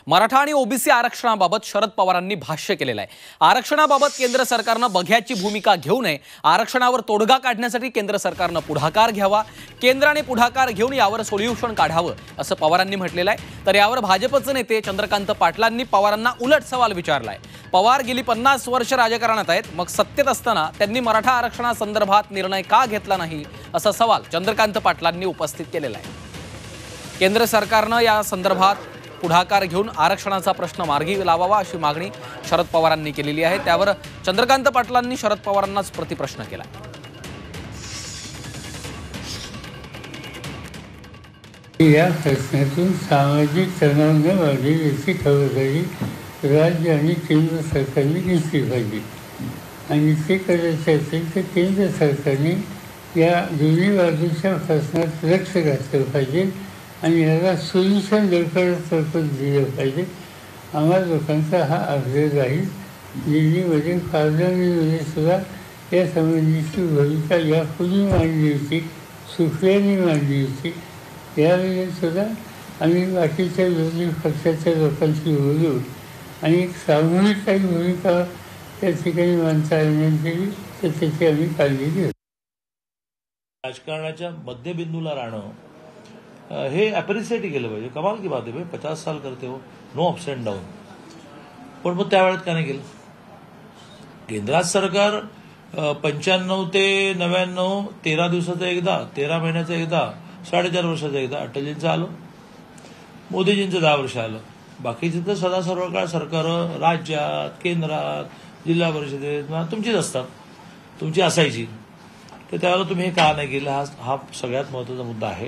मराठा आणि ओबीसी आरक्षणाबाबत शरद पवारांनी भाष्य केलेलं आहे। आरक्षणाबाबत केंद्र सरकारनं बघ्याची भूमिका घेऊ नये, आरक्षणावर तोडगा काढण्यासाठी केंद्र सरकारनं पुढाकार घ्यावा, केंद्राने पुढाकार घेऊन यावर सोल्युशन काढावं असं पवारांनी म्हटलेलं आहे। तर यावर भाजपचे नेते चंद्रकांत पाटलांनी पवारांना उलट सवाल विचारलाय। पवार गेली 50 वर्ष राजकारणात आहेत, मग सत्तेत असताना त्यांनी मराठा आरक्षणासंदर्भात निर्णय का घेतला नाही असा सवाल चंद्रकांत पाटलांनी उपस्थित केलेला आहे। केंद्र सरकारनं या संदर्भात पुढाकार घेऊन आरक्षणाचा प्रश्न मार्गी लावावा अशी मागणी शरद पवारांनी केलेली आहे। त्यावर चंद्रकांत पाटलांनी शरद पवारांनाच प्रतिप्रश्न केला। या प्रश्नातून सामाजिक तणाव न वाढेल याची खबरदारी राज्य आणि केंद्र सरकारने घेतली पाहिजे आणि ते करायचे असेल तर केंद्र सरकारने या दोन्ही बाजूच्या प्रश्नात लक्ष घातलं पाहिजे आणि याला सोल्युशन लवकरात दिलं पाहिजे। आम्हा लोकांचा हा आग्रह राहील। दिल्लीमध्ये पार्लमेंटमध्ये सुद्धा या संबंधीची भूमिका यापूर्वी मांडली होती, सुप्रियाने मांडली होती। यावेळी सुद्धा आम्ही बाकीच्या विरोधी पक्षाच्या लोकांशी बोलून आणि एक सामूहिक काही भूमिका त्या ठिकाणी मांडता येण्यात गेली तर त्याची आम्ही काळजी घेऊ। राजकारणाच्या मध्यबिंदूला राहणं हे अप्रिशिएट केलं पाहिजे। कमाल की बात आहे भाई, 50 साल करते हो, नो अप्स अँड डाऊन। पण मग त्या वेळेत का नाही केलं? केंद्रात सरकार 95 ते 99 13 दिवसाचं एकदा, 13 महिन्याचं एकदा, 4.5 वर्षाचं एकदा अटलजींचं आलं, मोदीजींचं 10 वर्ष आलं। बाकीचे तर सदा सर्व काळ सरकार राज्यात, केंद्रात, जिल्हा परिषदेत तुमचीच असतात, तुमची असायची। तर त्यावेळेला तुम्ही हे का नाही केलं हा सगळ्यात महत्त्वाचा मुद्दा आहे।